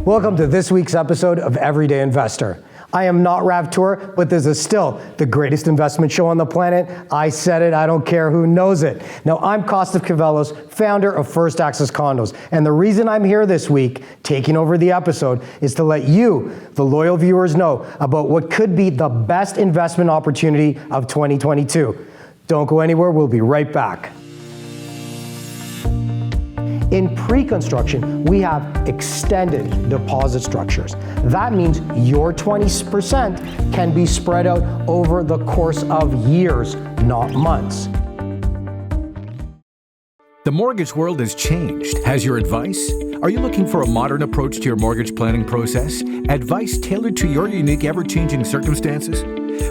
Welcome to this week's episode of Everyday Investor. I am not Toor, but this is still the greatest investment show on the planet. I said it, I don't care who knows it. Now, I'm Costas Kivelos, founder of First Access Condos, and the reason I'm here this week, taking over the episode, is to let you, the loyal viewers, know about what could be the best investment opportunity of 2022. Don't go anywhere, we'll be right back. In pre-construction, we have extended deposit structures. That means your 20% can be spread out over the course of years, not months. The mortgage world has changed. Has your advice? Are you looking for a modern approach to your mortgage planning process? Advice tailored to your unique, ever-changing circumstances?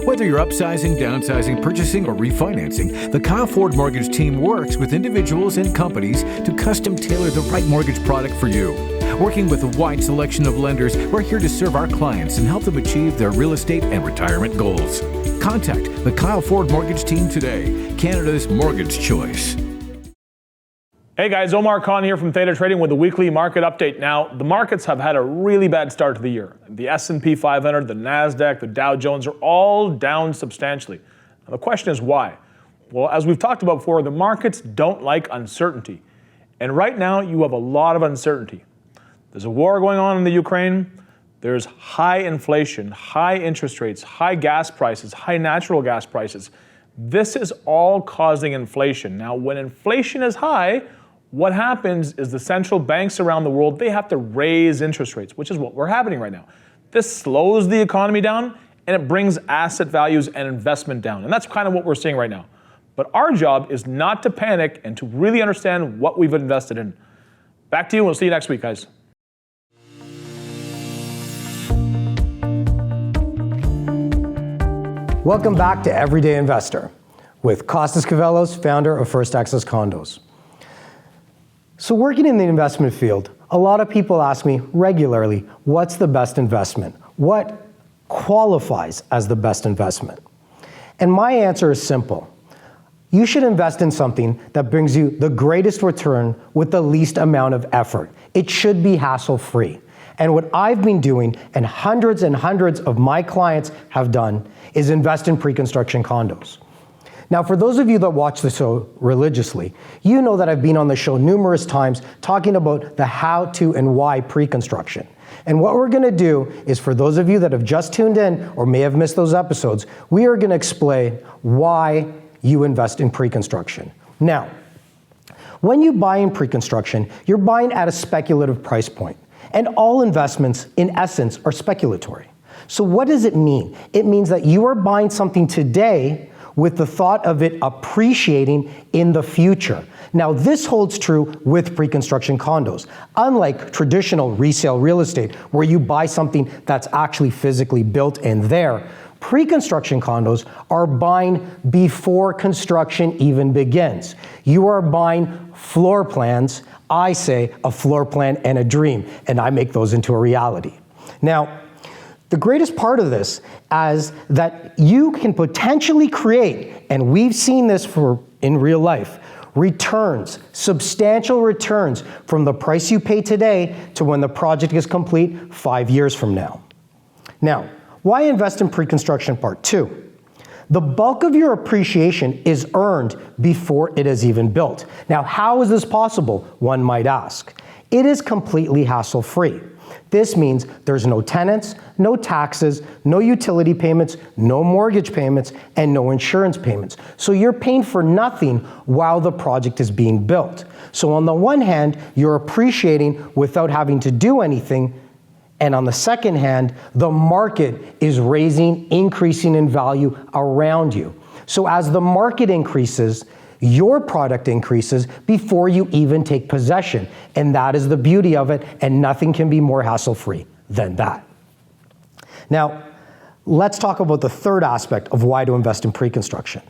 Whether you're upsizing, downsizing, purchasing, or refinancing, the Kyle Ford Mortgage team works with individuals and companies to custom tailor the right mortgage product for you. Working with a wide selection of lenders, we're here to serve our clients and help them achieve their real estate and retirement goals. Contact the Kyle Ford Mortgage team today, Canada's mortgage choice. Hey guys, Omar Khan here from Theta Trading with a weekly market update. Now, the markets have had a really bad start to the year. The S&P 500, the NASDAQ, the Dow Jones are all down substantially. Now, the question is why? Well, as we've talked about before, the markets don't like uncertainty. And right now, you have a lot of uncertainty. There's a war going on in the Ukraine. There's high inflation, high interest rates, high gas prices, high natural gas prices. This is all causing inflation. Now, when inflation is high, what happens is the central banks around the world, they have to raise interest rates, which is what we're happening right now. This slows the economy down and it brings asset values and investment down. And that's kind of what we're seeing right now. But our job is not to panic and to really understand what we've invested in. Back to you. We'll see you next week, guys. Welcome back to Everyday Investor with Costas Kivelos, founder of First Access Condos. So working in the investment field, a lot of people ask me regularly, what's the best investment? What qualifies as the best investment? And my answer is simple. You should invest in something that brings you the greatest return with the least amount of effort. It should be hassle-free. And what I've been doing, and hundreds of my clients have done, is invest in pre-construction condos. Now, for those of you that watch the show religiously, you know that I've been on the show numerous times talking about the how to and why pre-construction. And what we're gonna do is, for those of you that have just tuned in or may have missed those episodes, we are gonna explain why you invest in pre-construction. Now, when you buy in pre-construction, you're buying at a speculative price point. And all investments, in essence, are speculatory. So what does it mean? It means that you are buying something today with the thought of it appreciating in the future. Now, this holds true with pre-construction condos. Unlike traditional resale real estate, where you buy something that's actually physically built and there, pre-construction condos are buying before construction even begins. You are buying floor plans. I say a floor plan and a dream, and I make those into a reality. Now, the greatest part of this is that you can potentially create, and we've seen this in real life, returns, substantial returns from the price you pay today to when the project is complete 5 years from now. Now, why invest in pre-construction part 2? The bulk of your appreciation is earned before it is even built. Now, how is this possible, one might ask? It is completely hassle-free. This means there's no tenants, no taxes, no utility payments, no mortgage payments, and no insurance payments. So you're paying for nothing while the project is being built. So on the one hand, you're appreciating without having to do anything, and on the second hand, the market is increasing in value around you. So as the market increases, your product increases before you even take possession. And that is the beauty of it, and nothing can be more hassle-free than that. Now, let's talk about the third aspect of why to invest in pre-construction.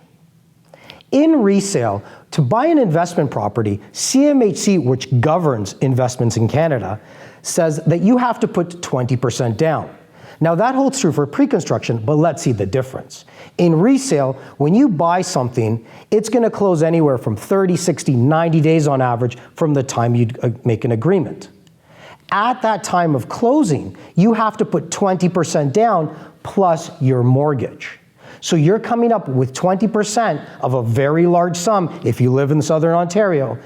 In resale, to buy an investment property, CMHC, which governs investments in Canada, says that you have to put 20% down. Now that holds true for pre-construction, but let's see the difference. In resale, when you buy something, it's gonna close anywhere from 30, 60, 90 days on average from the time you make an agreement. At that time of closing, you have to put 20% down plus your mortgage. So you're coming up with 20% of a very large sum if you live in Southern Ontario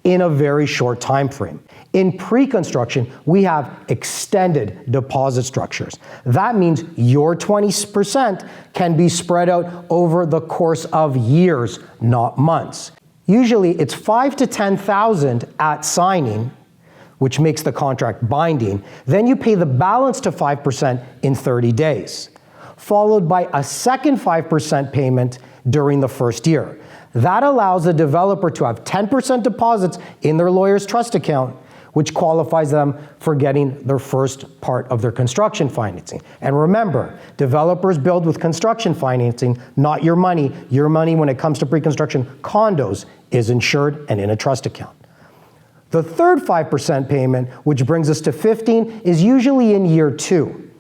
in a very short time frame. In pre-construction, we have extended deposit structures. That means your 20% can be spread out over the course of years, not months. Usually it's $5,000 to $10,000 at signing, which makes the contract binding. Then you pay the balance to 5% in 30 days, followed by a second 5% payment during the first year. That allows the developer to have 10% deposits in their lawyer's trust account, which qualifies them for getting their first part of their construction financing. And remember, developers build with construction financing, not your money. Your money, when it comes to pre-construction condos, is insured and in a trust account. The third 5% payment, which brings us to 15, is usually in year 2.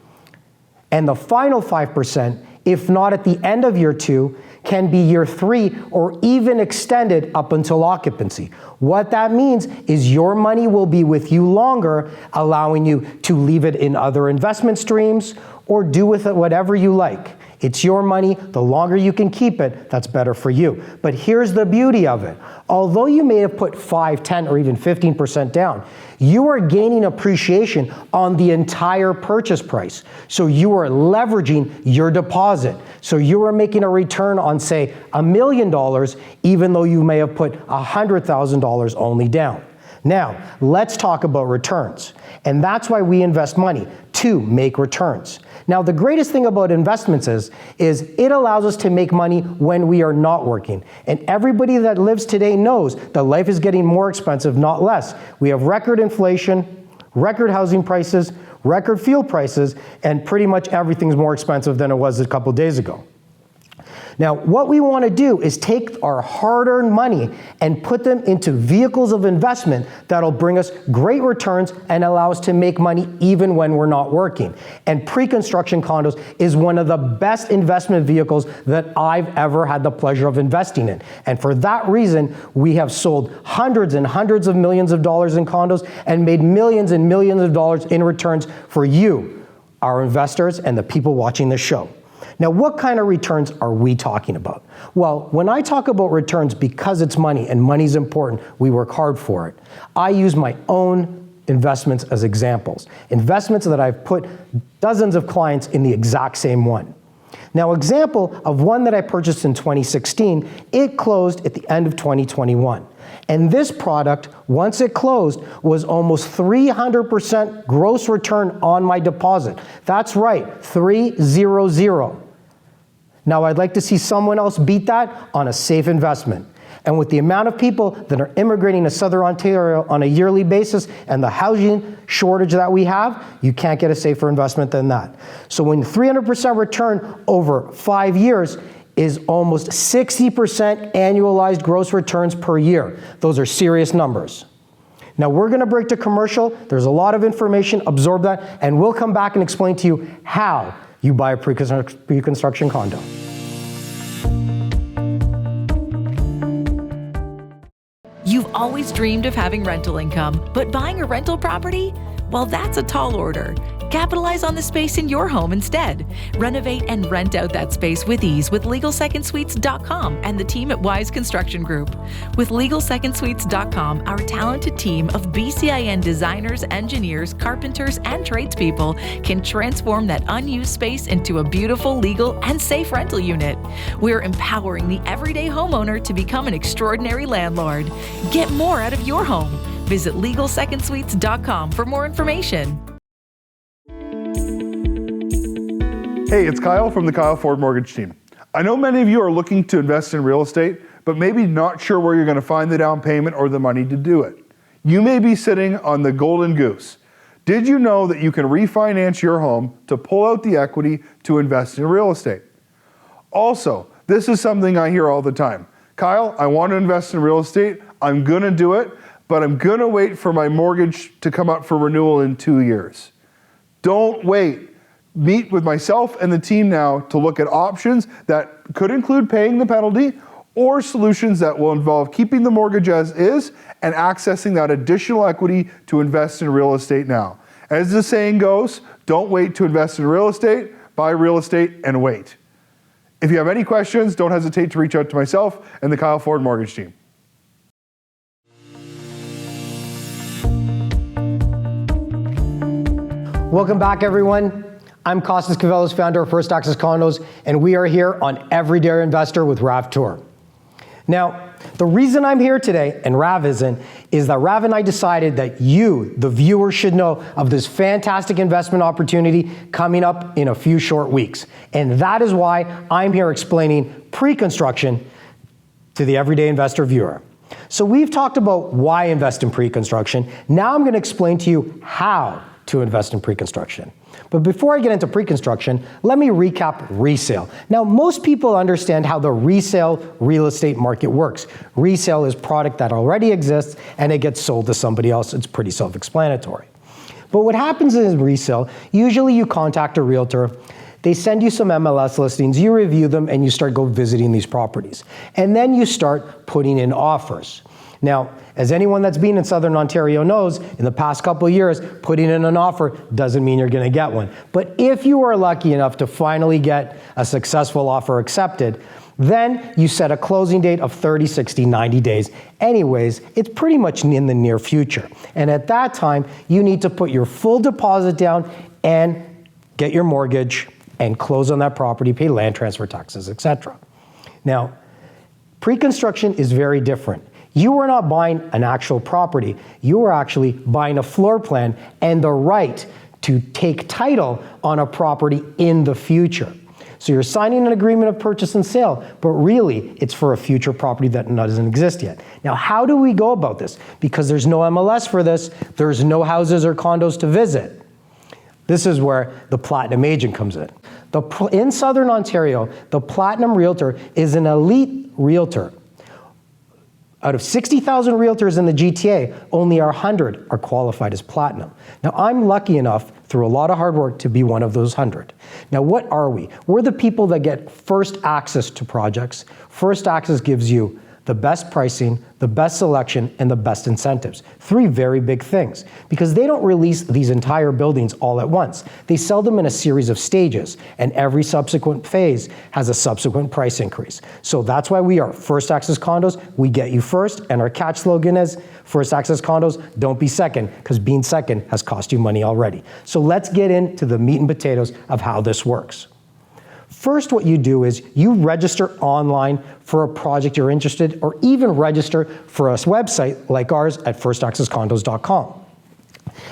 And the final 5%, if not at the end of year 2, can be year 3 or even extended up until occupancy. What that means is your money will be with you longer, allowing you to leave it in other investment streams or do with it whatever you like. It's your money. The longer you can keep it, that's better for you. But here's the beauty of it. Although you may have put 5, 10, or even 15% down, you are gaining appreciation on the entire purchase price. So you are leveraging your deposit. So you are making a return on, say, $1 million, even though you may have put $100,000 only down. Now, let's talk about returns. And that's why we invest money, to make returns. Now, the greatest thing about investments is it allows us to make money when we are not working. And everybody that lives today knows that life is getting more expensive, not less. We have record inflation, record housing prices, record fuel prices, and pretty much everything's more expensive than it was a couple days ago. Now, what we want to do is take our hard-earned money and put them into vehicles of investment that'll bring us great returns and allow us to make money even when we're not working. And pre-construction condos is one of the best investment vehicles that I've ever had the pleasure of investing in. And for that reason, we have sold hundreds and hundreds of millions of dollars in condos and made millions and millions of dollars in returns for you, our investors, and the people watching this show. Now, what kind of returns are we talking about? Well, when I talk about returns, because it's money and money's important, we work hard for it. I use my own investments as examples. Investments that I've put dozens of clients in the exact same one. Now, example of one that I purchased in 2016, it closed at the end of 2021. And this product, once it closed, was almost 300% gross return on my deposit. That's right, 300. Now, I'd like to see someone else beat that on a safe investment. And with the amount of people that are immigrating to Southern Ontario on a yearly basis and the housing shortage that we have, you can't get a safer investment than that. So when 300% return over 5 years is almost 60% annualized gross returns per year. Those are serious numbers. Now we're going to break to commercial. There's a lot of information, absorb that, and we'll come back and explain to you how you buy a pre-construction condo. You've always dreamed of having rental income, but buying a rental property? Well, that's a tall order. Capitalize on the space in your home instead. Renovate and rent out that space with ease with LegalSecondSuites.com and the team at Wise Construction Group. With LegalSecondSuites.com, our talented team of BCIN designers, engineers, carpenters, and tradespeople can transform that unused space into a beautiful, legal, and safe rental unit. We're empowering the everyday homeowner to become an extraordinary landlord. Get more out of your home. Visit LegalSecondSuites.com for more information. Hey, it's Kyle from the Kyle Ford Mortgage Team. I know many of you are looking to invest in real estate, but maybe not sure where you're going to find the down payment or the money to do it. You may be sitting on the golden goose. Did you know that you can refinance your home to pull out the equity to invest in real estate? Also, this is something I hear all the time. Kyle, I want to invest in real estate. I'm going to do it, but I'm going to wait for my mortgage to come up for renewal in 2 years. Don't wait. Meet with myself and the team now to look at options that could include paying the penalty or solutions that will involve keeping the mortgage as is and accessing that additional equity to invest in real estate now. As the saying goes, don't wait to invest in real estate, buy real estate and wait. If you have any questions, don't hesitate to reach out to myself and the Kyle Ford Mortgage team. Welcome back, everyone. I'm Costas Kivelos, founder of First Access Condos, and we are here on Everyday Investor with Toor. Now, the reason I'm here today, and Rav isn't, is that Rav and I decided that you, the viewer, should know of this fantastic investment opportunity coming up in a few short weeks. And that is why I'm here explaining pre-construction to the Everyday Investor viewer. So we've talked about why invest in pre-construction. Now I'm going to explain to you how to invest in pre-construction. But before I get into pre-construction, let me recap resale. Now, most people understand how the resale real estate market works. Resale is product that already exists and it gets sold to somebody else. It's pretty self-explanatory. But what happens in resale, usually you contact a realtor, they send you some MLS listings, you review them, and you start visiting these properties. And then you start putting in offers. Now, as anyone that's been in Southern Ontario knows, in the past couple of years, putting in an offer doesn't mean you're going to get one. But if you are lucky enough to finally get a successful offer accepted, then you set a closing date of 30, 60, 90 days. Anyways, it's pretty much in the near future. And at that time, you need to put your full deposit down and get your mortgage and close on that property, pay land transfer taxes, etc. Now, pre-construction is very different. You are not buying an actual property. You are actually buying a floor plan and the right to take title on a property in the future. So you're signing an agreement of purchase and sale, but really it's for a future property that doesn't exist yet. Now, how do we go about this? Because there's no MLS for this, there's no houses or condos to visit. This is where the Platinum agent comes in. In Southern Ontario, the Platinum Realtor is an elite realtor. Out of 60,000 realtors in the GTA, only 100 are qualified as Platinum. Now, I'm lucky enough, through a lot of hard work, to be one of those 100. Now, what are we? We're the people that get first access to projects. First access gives you the best pricing, the best selection, and the best incentives. 3 very big things, because they don't release these entire buildings all at once. They sell them in a series of stages, and every subsequent phase has a subsequent price increase. So that's why we are First Access Condos. We get you first, and our catch slogan is, First Access Condos, don't be second, because being second has cost you money already. So let's get into the meat and potatoes of how this works. First, what you do is you register online for a project you're interested in, or even register for a website like ours at firstaccesscondos.com.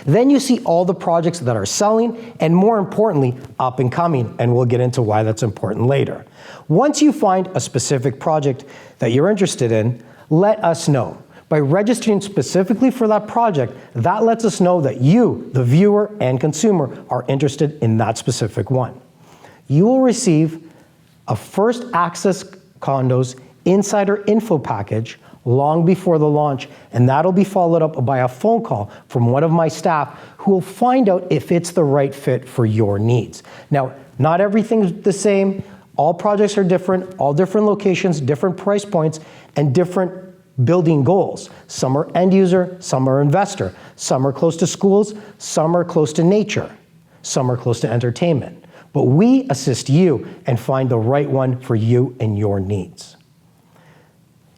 Then you see all the projects that are selling and, more importantly, up and coming, and we'll get into why that's important later. Once you find a specific project that you're interested in, let us know. By registering specifically for that project, that lets us know that you, the viewer and consumer, are interested in that specific one. You will receive a First Access Condos Insider Info Package long before the launch, and that'll be followed up by a phone call from one of my staff who will find out if it's the right fit for your needs. Now, not everything's the same. All projects are different, all different locations, different price points, and different building goals. Some are end user, some are investor, some are close to schools, some are close to nature, some are close to entertainment. But we assist you and find the right one for you and your needs.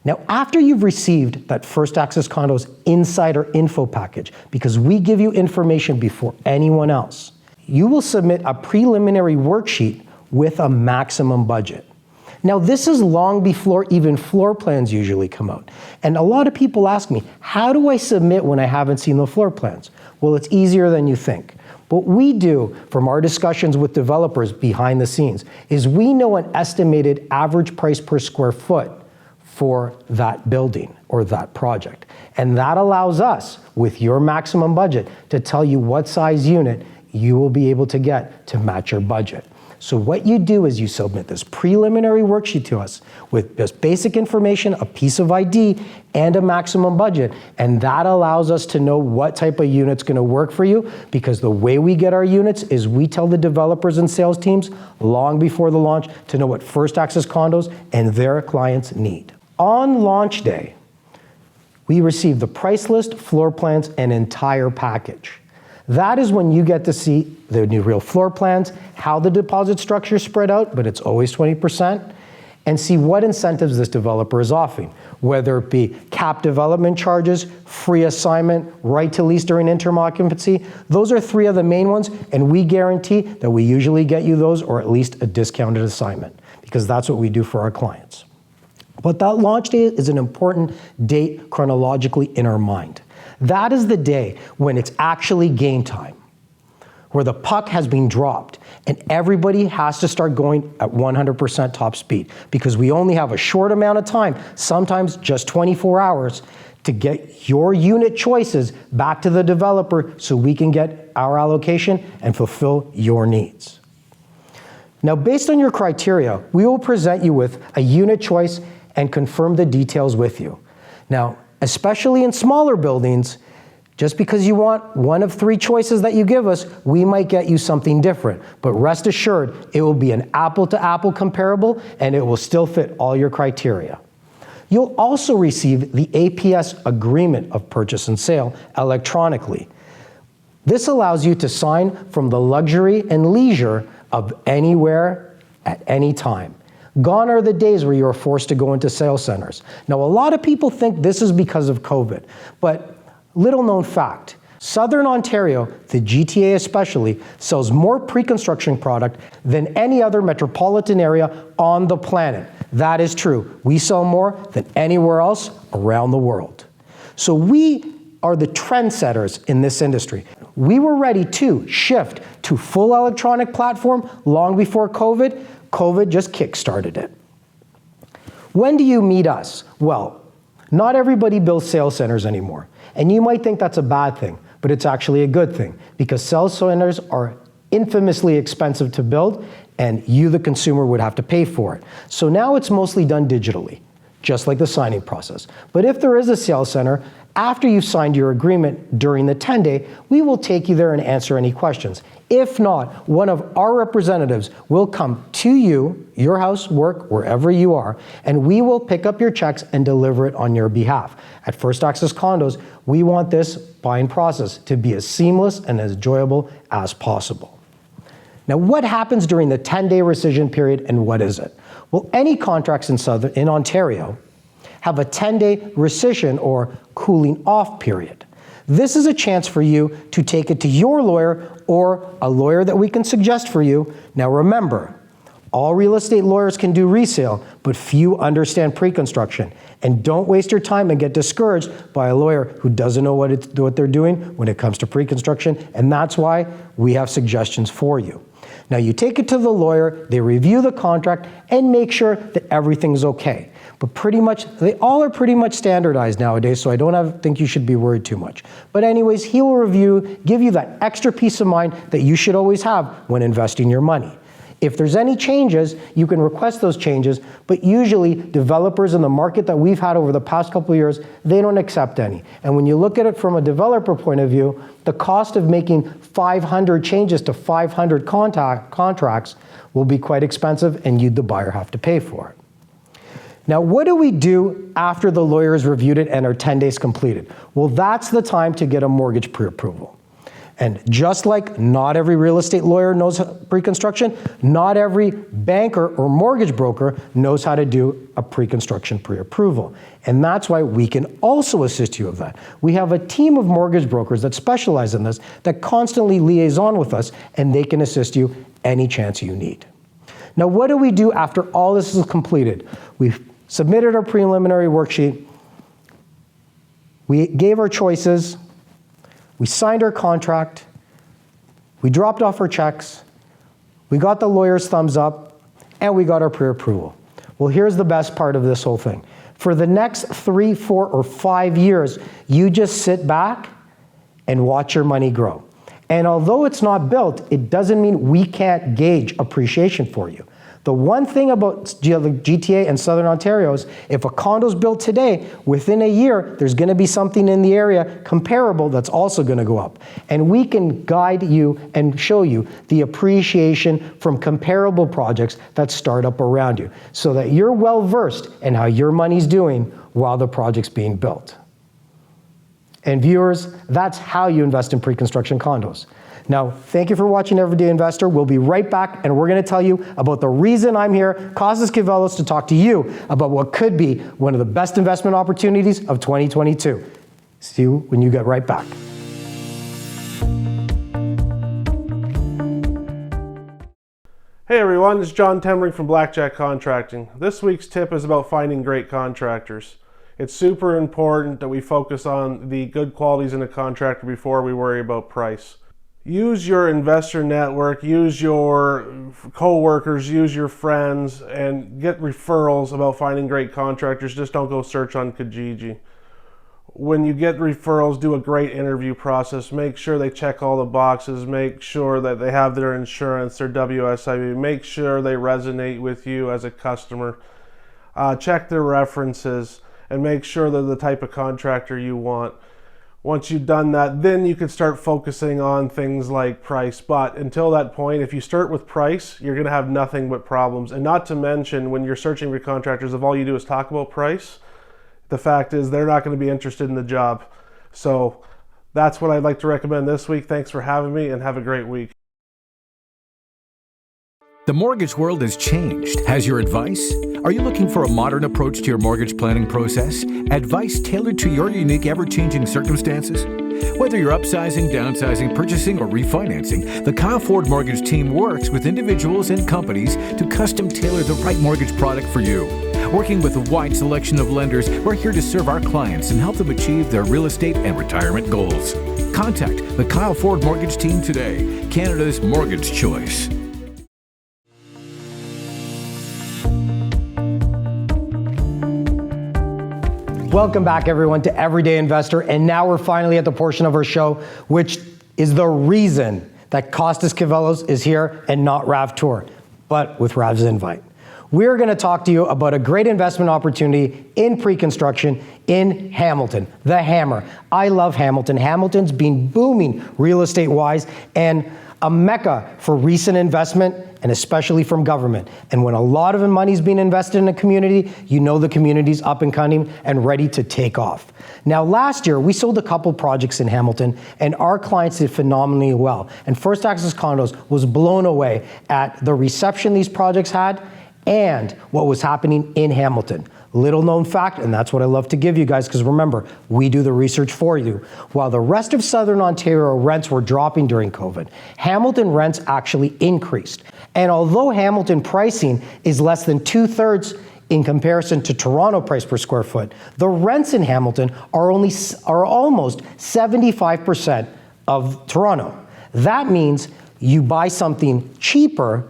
Now, after you've received that First Access Condos Insider Info Package, because we give you information before anyone else, you will submit a preliminary worksheet with a maximum budget. Now, this is long before even floor plans usually come out. And a lot of people ask me, how do I submit when I haven't seen the floor plans? Well, it's easier than you think. What we do from our discussions with developers behind the scenes is we know an estimated average price per square foot for that building or that project. And that allows us, with your maximum budget, to tell you what size unit you will be able to get to match your budget. So what you do is you submit this preliminary worksheet to us with just basic information, a piece of ID, and a maximum budget. And that allows us to know what type of unit's gonna work for you, because the way we get our units is we tell the developers and sales teams long before the launch to know what First Access Condos and their clients need. On launch day, we receive the price list, floor plans, and entire package. That is when you get to see the new real floor plans, how the deposit structure is spread out, but it's always 20%, and see what incentives this developer is offering, whether it be capped development charges, free assignment, right to lease during interim occupancy. Those are three of the main ones, and we guarantee that we usually get you those or at least a discounted assignment, because that's what we do for our clients. But that launch day is an important date chronologically in our mind. That is the day when it's actually game time, where the puck has been dropped and everybody has to start going at 100% top speed, because we only have a short amount of time, sometimes just 24 hours, to get your unit choices back to the developer so we can get our allocation and fulfill your needs. Now, based on your criteria, we will present you with a unit choice and confirm the details with you. Now, especially in smaller buildings, just because you want one of three choices that you give us, we might get you something different. But rest assured, it will be an apple-to-apple comparable, and it will still fit all your criteria. You'll also receive the APS Agreement of Purchase and Sale electronically. This allows you to sign from the luxury and leisure of anywhere at any time. Gone are the days where you're forced to go into sales centers. Now, a lot of people think this is because of COVID, but little known fact, Southern Ontario, the GTA especially, sells more pre-construction product than any other metropolitan area on the planet. That is true. We sell more than anywhere else around the world. So we are the trendsetters in this industry. We were ready to shift to full electronic platform long before COVID. COVID just kick-started it. When do you meet us? Well, not everybody builds sales centers anymore. And you might think that's a bad thing, but it's actually a good thing, because sales centers are infamously expensive to build, and you, the consumer, would have to pay for it. So now it's mostly done digitally, just like the signing process. But if there is a sales center, after you've signed your agreement during the 10-day, we will take you there and answer any questions. If not, one of our representatives will come to you, your house, work, wherever you are, and we will pick up your checks and deliver it on your behalf. At First Access Condos, we want this buying process to be as seamless and as enjoyable as possible. Now, what happens during the 10-day rescission period, and what is it? Well, any contracts in Ontario have a 10-day rescission or cooling off period. This is a chance for you to take it to your lawyer or a lawyer that we can suggest for you. Now remember, all real estate lawyers can do resale, but few understand pre-construction. And don't waste your time and get discouraged by a lawyer who doesn't know what they're doing when it comes to pre-construction, and that's why we have suggestions for you. Now you take it to the lawyer, they review the contract, and make sure that everything's okay. But pretty much, they all are pretty much standardized nowadays, so I don't think you should be worried too much. But anyways, he will review, give you that extra peace of mind that you should always have when investing your money. If there's any changes, you can request those changes, but usually developers in the market that we've had over the past couple of years, they don't accept any. And when you look at it from a developer point of view, the cost of making 500 changes to 500 contracts will be quite expensive, and you, the buyer, have to pay for it. Now, what do we do after the lawyers reviewed it and are 10 days completed? Well, that's the time to get a mortgage pre-approval. And just like not every real estate lawyer knows pre-construction, not every banker or mortgage broker knows how to do a pre-construction pre-approval. And that's why we can also assist you with that. We have a team of mortgage brokers that specialize in this, that constantly liaison with us, and they can assist you any chance you need. Now, what do we do after all this is completed? We've submitted our preliminary worksheet, we gave our choices, we signed our contract, we dropped off our checks, we got the lawyer's thumbs up, and we got our pre-approval. Well, here's the best part of this whole thing. For the next 3, 4, or 5 years, you just sit back and watch your money grow. And although it's not built, it doesn't mean we can't gauge appreciation for you. The one thing about GTA and Southern Ontario is if a condo's built today, within a year, there's going to be something in the area comparable that's also going to go up. And we can guide you and show you the appreciation from comparable projects that start up around you so that you're well versed in how your money's doing while the project's being built. And viewers, that's how you invest in pre-construction condos. Now, thank you for watching Everyday Investor. We'll be right back, and we're going to tell you about the reason I'm here, Costas Kivelos, to talk to you about what could be one of the best investment opportunities of 2022. See you when you get right back. Hey everyone, it's John Temring from Blackjack Contracting. This week's tip is about finding great contractors. It's super important that we focus on the good qualities in a contractor before we worry about price. Use your investor network, use your co-workers, use your friends, and get referrals about finding great contractors. Just don't go search on Kijiji. When you get referrals, do a great interview process. Make sure they check all the boxes. Make sure that they have their insurance, their WSIB. Make sure they resonate with you as a customer. Check their references and make sure they're the type of contractor you want. Once you've done that, then you can start focusing on things like price. But until that point, if you start with price, you're going to have nothing but problems. And not to mention, when you're searching for contractors, if all you do is talk about price, the fact is they're not going to be interested in the job. So that's what I'd like to recommend this week. Thanks for having me, and have a great week. The mortgage world has changed. Has your advice? Are you looking for a modern approach to your mortgage planning process? Advice tailored to your unique, ever-changing circumstances? Whether you're upsizing, downsizing, purchasing, or refinancing, the Kyle Ford Mortgage team works with individuals and companies to custom tailor the right mortgage product for you. Working with a wide selection of lenders, we're here to serve our clients and help them achieve their real estate and retirement goals. Contact the Kyle Ford Mortgage team today, Canada's mortgage choice. Welcome back, everyone, to Everyday Investor. And now we're finally at the portion of our show, which is the reason that Costas Kivelos is here and not Rav Toor, but with Rav's invite. We're going to talk to you about a great investment opportunity in pre-construction in Hamilton, the Hammer. I love Hamilton. Hamilton's been booming real estate-wise and a mecca for recent investment, and especially from government. And when a lot of money's being invested in a community, you know the community's up and coming and ready to take off. Now, last year, we sold a couple projects in Hamilton, and our clients did phenomenally well. And First Access Condos was blown away at the reception these projects had and what was happening in Hamilton. Little known fact, and that's what I love to give you guys, because remember, we do the research for you. While the rest of Southern Ontario rents were dropping during COVID, Hamilton rents actually increased. And although Hamilton pricing is less than 2/3 in comparison to Toronto price per square foot, the rents in Hamilton are almost 75% of Toronto. That means you buy something cheaper,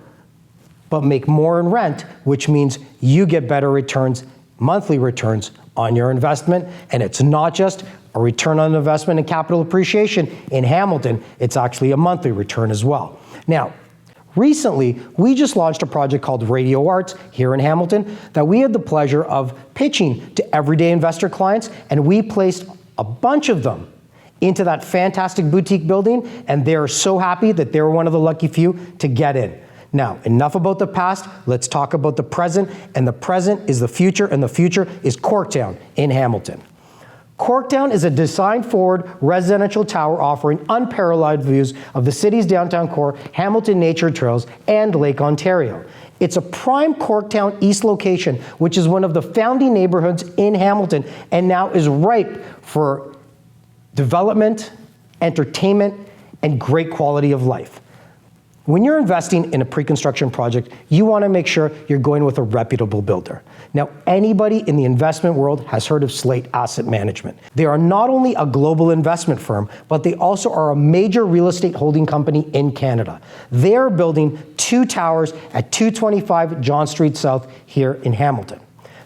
but make more in rent, which means you get better returns, monthly returns on your investment. And it's not just a return on investment and capital appreciation. In Hamilton, it's actually a monthly return as well. Now, recently, we just launched a project called Radio Arts here in Hamilton that we had the pleasure of pitching to everyday investor clients, and we placed a bunch of them into that fantastic boutique building, and they're so happy that they were one of the lucky few to get in. Now, enough about the past, let's talk about the present, and the present is the future, and the future is Corktown in Hamilton. Corktown is a design-forward residential tower offering unparalleled views of the city's downtown core, Hamilton nature trails, and Lake Ontario. It's a prime Corktown East location, which is one of the founding neighborhoods in Hamilton, and now is ripe for development, entertainment, and great quality of life. When you're investing in a pre-construction project, you want to make sure you're going with a reputable builder. Now, anybody in the investment world has heard of Slate Asset Management. They are not only a global investment firm, but they also are a major real estate holding company in Canada. They are building 2 towers at 225 John Street South here in Hamilton.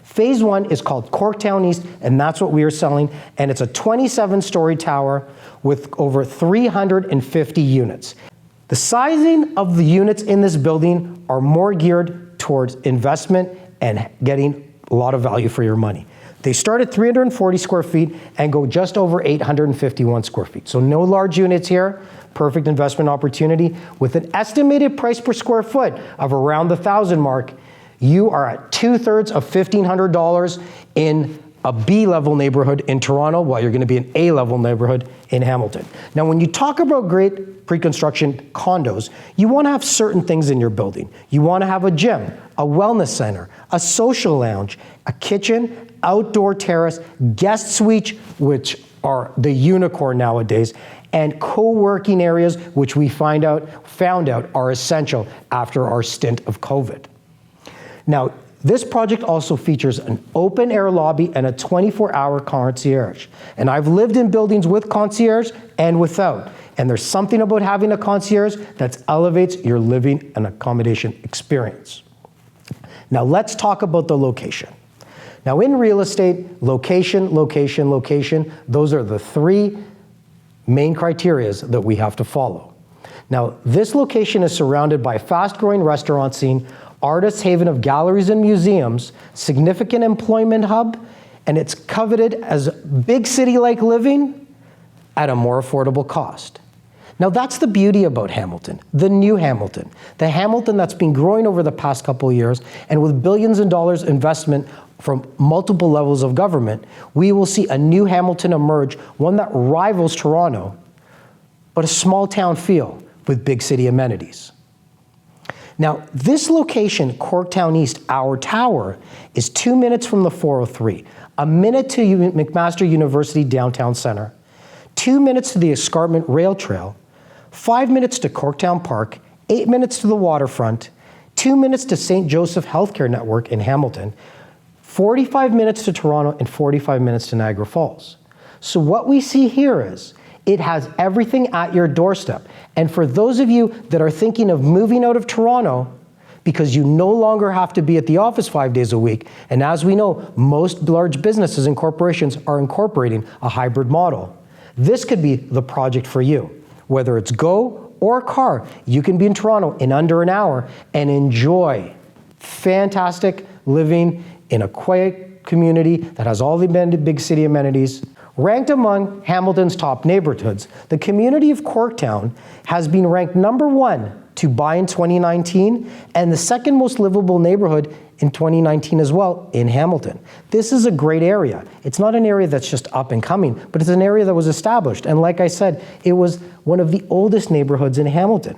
Phase 1 is called Corktown East, and that's what we are selling, and it's a 27-story tower with over 350 units. The sizing of the units in this building are more geared towards investment and getting a lot of value for your money. They start at 340 square feet and go just over 851 square feet. So no large units here, perfect investment opportunity. With an estimated price per square foot of around the $1,000 mark, you are at 2/3 of $1,500 in a B-level neighborhood in Toronto, while you're going to be an A-level neighborhood in Hamilton. Now, when you talk about great pre-construction condos, you want to have certain things in your building. You want to have a gym, a wellness center, a social lounge, a kitchen, outdoor terrace, guest suites, which are the unicorn nowadays, and co-working areas, which we found out are essential after our stint of COVID. Now, this project also features an open air lobby and a 24-hour concierge. And I've lived in buildings with concierge and without. And there's something about having a concierge that elevates your living and accommodation experience. Now let's talk about the location. Now in real estate, location, location, location, those are the three main criteria that we have to follow. Now this location is surrounded by a fast-growing restaurant scene, artist haven of galleries and museums, significant employment hub, and it's coveted as big city-like living at a more affordable cost. Now that's the beauty about Hamilton, the new Hamilton, the Hamilton that's been growing over the past couple of years, and with billions of dollars investment from multiple levels of government, we will see a new Hamilton emerge, one that rivals Toronto, but a small town feel with big city amenities. Now, this location, Corktown East, our tower, is 2 minutes from the 403, a minute to McMaster University Downtown Center, 2 minutes to the Escarpment Rail Trail, 5 minutes to Corktown Park, 8 minutes to the waterfront, 2 minutes to St. Joseph Healthcare Network in Hamilton, 45 minutes to Toronto, and 45 minutes to Niagara Falls. So what we see here is, it has everything at your doorstep. And for those of you that are thinking of moving out of Toronto, because you no longer have to be at the office 5 days a week, and as we know, most large businesses and corporations are incorporating a hybrid model, this could be the project for you. Whether it's go or car, you can be in Toronto in under an hour and enjoy fantastic living in a quiet community that has all the big city amenities. Ranked among Hamilton's top neighborhoods, the community of Corktown has been ranked #1 to buy in 2019 and the second most livable neighborhood in 2019 as well in Hamilton. This is a great area. It's not an area that's just up and coming, but it's an area that was established. And like I said, it was one of the oldest neighborhoods in Hamilton.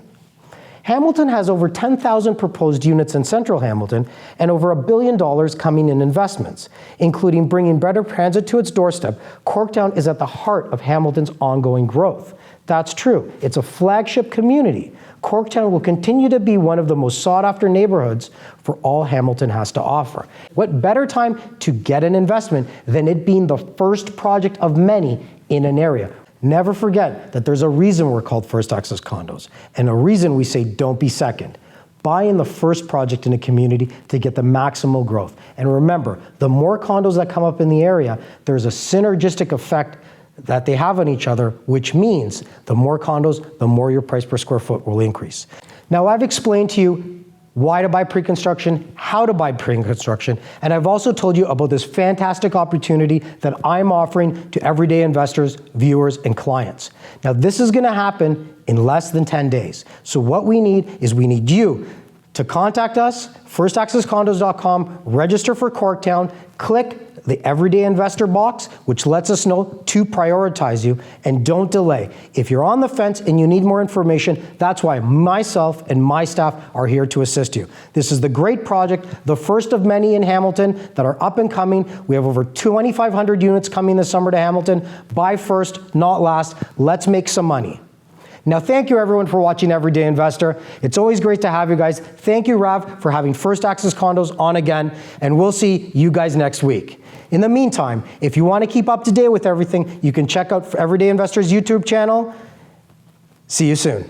Hamilton has over 10,000 proposed units in central Hamilton and over $1 billion coming in investments, including bringing better transit to its doorstep. Corktown is at the heart of Hamilton's ongoing growth. That's true. It's a flagship community. Corktown will continue to be one of the most sought-after neighborhoods for all Hamilton has to offer. What better time to get an investment than it being the first project of many in an area? Never forget that there's a reason we're called First Access Condos, and a reason we say don't be second. Buy in the first project in a community to get the maximal growth. And remember, the more condos that come up in the area, there's a synergistic effect that they have on each other, which means the more condos, the more your price per square foot will increase. Now, I've explained to you why to buy pre-construction, how to buy pre-construction, and I've also told you about this fantastic opportunity that I'm offering to everyday investors, viewers, and clients. Now, this is gonna happen in less than 10 days. So what we need is we need you to contact us, firstaccesscondos.com, register for Corktown, click the Everyday Investor box, which lets us know to prioritize you, and don't delay. If you're on the fence and you need more information, that's why myself and my staff are here to assist you. This is the great project, the first of many in Hamilton that are up and coming. We have over 2,500 units coming this summer to Hamilton. Buy first, not last. Let's make some money. Now, thank you everyone for watching Everyday Investor. It's always great to have you guys. Thank you, Rav, for having First Access Condos on again, and we'll see you guys next week. In the meantime, if you want to keep up to date with everything, you can check out Everyday Investor's YouTube channel. See you soon.